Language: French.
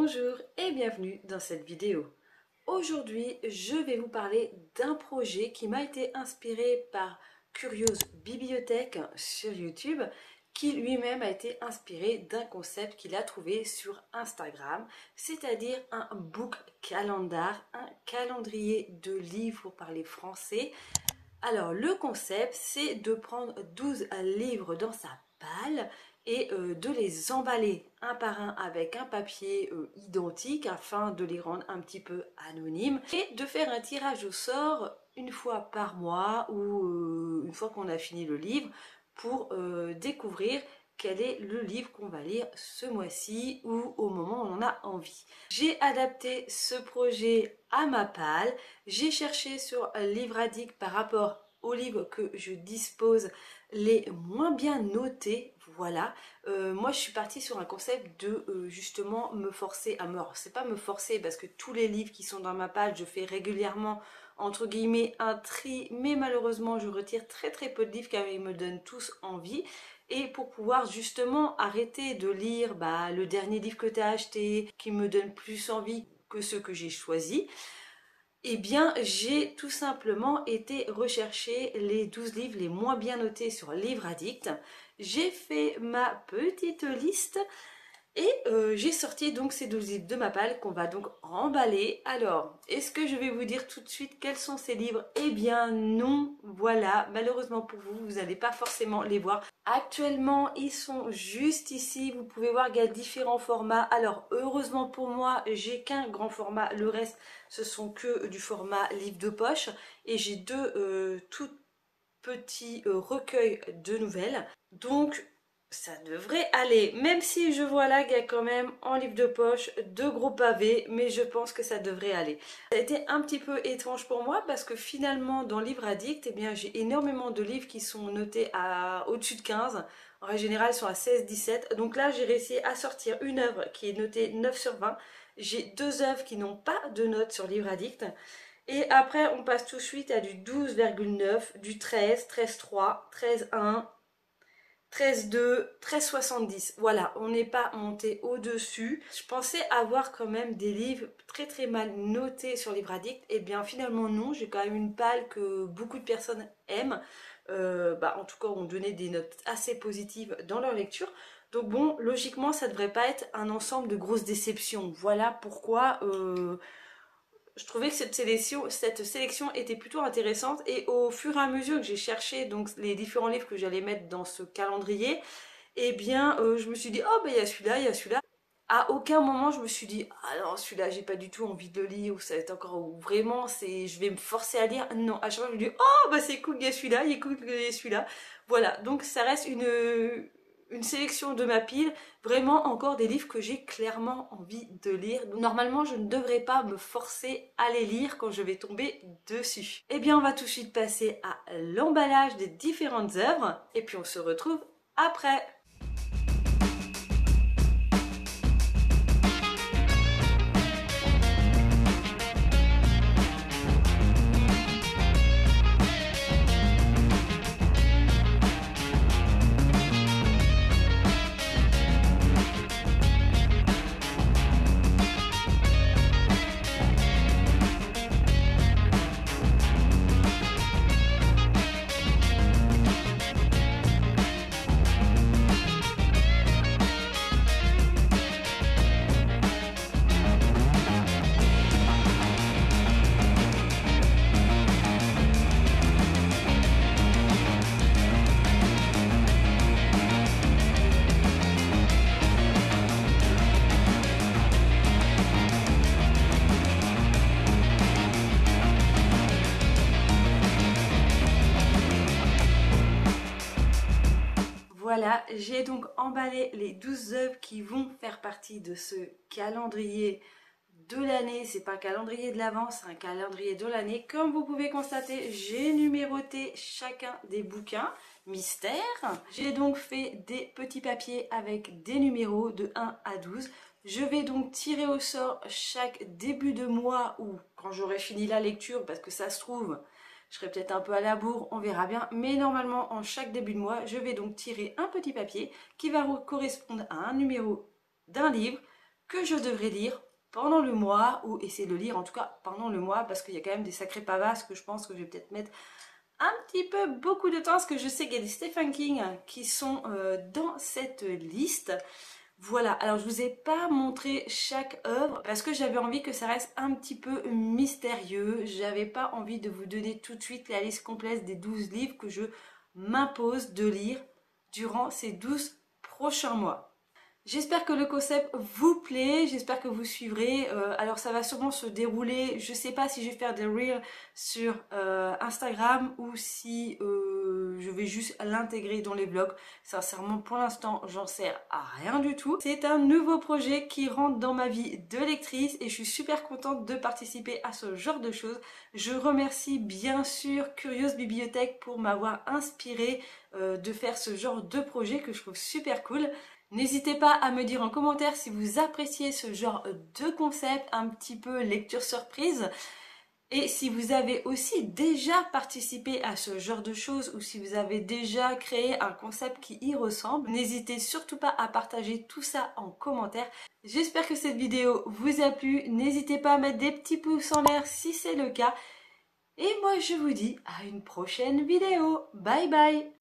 Bonjour et bienvenue dans cette vidéo. Aujourd'hui, je vais vous parler d'un projet qui m'a été inspiré par Curieuse Bibliothèque sur YouTube, qui lui-même a été inspiré d'un concept qu'il a trouvé sur Instagram, c'est-à-dire un book calendar, un calendrier de livres pour parler français. Alors, le concept, c'est de prendre 12 livres dans sa palle et de les emballer un par un avec un papier identique afin de les rendre un petit peu anonymes et de faire un tirage au sort une fois par mois ou une fois qu'on a fini le livre pour découvrir quel est le livre qu'on va lire ce mois-ci ou au moment où on en a envie. J'ai adapté ce projet à ma palle. J'ai cherché sur Livre Addict par rapport aux livres que je dispose les moins bien notés. Voilà, moi je suis partie sur un concept de justement me forcer à me... C'est pas me forcer parce que tous les livres qui sont dans ma palle, je fais régulièrement entre guillemets un tri, mais malheureusement je retire très peu de livres car ils me donnent tous envie. Et pour pouvoir justement arrêter de lire le dernier livre que tu as acheté, qui me donne plus envie que ceux que j'ai choisis, eh bien, j'ai tout simplement été rechercher les 12 livres les moins bien notés sur Livre Addict. J'ai fait ma petite liste et j'ai sorti donc ces 12 livres de ma palle qu'on va donc remballer. Alors, est-ce que je vais vous dire tout de suite quels sont ces livres? Eh bien non, voilà, malheureusement pour vous, vous n'allez pas forcément les voir. Actuellement, ils sont juste ici, vous pouvez voir qu'il y a différents formats. Alors, heureusement pour moi, j'ai qu'un grand format, le reste, ce sont que du format livre de poche. Et j'ai deux tout petits recueils de nouvelles. Donc, ça devrait aller, même si je vois là qu'il y a quand même en livre de poche deux gros pavés, mais je pense que ça devrait aller. Ça a été un petit peu étrange pour moi parce que finalement dans Livre Addict, eh bien j'ai énormément de livres qui sont notés à au-dessus de 15. En règle générale, ils sont à 16-17. Donc là, j'ai réussi à sortir une œuvre qui est notée 9 sur 20. J'ai deux œuvres qui n'ont pas de note sur Livre Addict. Et après, on passe tout de suite à du 12,9, du 13, 13,3, 13,1, 13,2, 13,70. Voilà, on n'est pas monté au-dessus. Je pensais avoir quand même des livres très mal notés sur Livre Addict. Et bien finalement non, j'ai quand même une palle que beaucoup de personnes aiment. En tout cas, on donnait des notes assez positives dans leur lecture. Donc bon, logiquement, ça devrait pas être un ensemble de grosses déceptions. Voilà pourquoi... je trouvais que cette sélection était plutôt intéressante et au fur et à mesure que j'ai cherché donc les différents livres que j'allais mettre dans ce calendrier, eh bien je me suis dit oh il y a celui-là, il y a celui-là. À aucun moment je me suis dit ah non celui-là j'ai pas du tout envie de le lire ou ça va être encore ou vraiment c'est je vais me forcer à lire. Non, à chaque fois je me dis oh c'est cool il y a celui-là, il est cool il y a celui-là. Voilà, donc ça reste une sélection de ma pile, vraiment encore des livres que j'ai clairement envie de lire. Normalement, je ne devrais pas me forcer à les lire quand je vais tomber dessus. Eh bien, on va tout de suite passer à l'emballage des différentes œuvres et puis on se retrouve après. Voilà, j'ai donc emballé les 12 œuvres qui vont faire partie de ce calendrier de l'année. C'est pas un calendrier de l'avant, c'est un calendrier de l'année. Comme vous pouvez constater, j'ai numéroté chacun des bouquins mystères. J'ai donc fait des petits papiers avec des numéros de 1 à 12. Je vais donc tirer au sort chaque début de mois ou quand j'aurai fini la lecture parce que ça se trouve... Je serai peut-être un peu à la bourre, on verra bien. Mais normalement, en chaque début de mois, je vais donc tirer un petit papier qui va correspondre à un numéro d'un livre que je devrais lire pendant le mois, ou essayer de lire en tout cas pendant le mois, parce qu'il y a quand même des sacrés pavasses que je pense que je vais peut-être mettre un petit peu beaucoup de temps, parce que je sais qu'il y a des Stephen King qui sont dans cette liste. Voilà, alors je vous ai pas montré chaque œuvre parce que j'avais envie que ça reste un petit peu mystérieux. J'avais pas envie de vous donner tout de suite la liste complète des 12 livres que je m'impose de lire durant ces 12 prochains mois. J'espère que le concept vous plaît, j'espère que vous suivrez. Alors ça va sûrement se dérouler, je sais pas si je vais faire des reels sur Instagram ou si je vais juste l'intégrer dans les vlogs. Sincèrement, pour l'instant, j'en sais à rien du tout. C'est un nouveau projet qui rentre dans ma vie de lectrice et je suis super contente de participer à ce genre de choses. Je remercie bien sûr Curieuse Bibliothèque pour m'avoir inspirée de faire ce genre de projet que je trouve super cool. N'hésitez pas à me dire en commentaire si vous appréciez ce genre de concept, un petit peu lecture surprise. Et si vous avez aussi déjà participé à ce genre de choses ou si vous avez déjà créé un concept qui y ressemble, n'hésitez surtout pas à partager tout ça en commentaire. J'espère que cette vidéo vous a plu. N'hésitez pas à mettre des petits pouces en l'air si c'est le cas. Et moi je vous dis à une prochaine vidéo. Bye bye!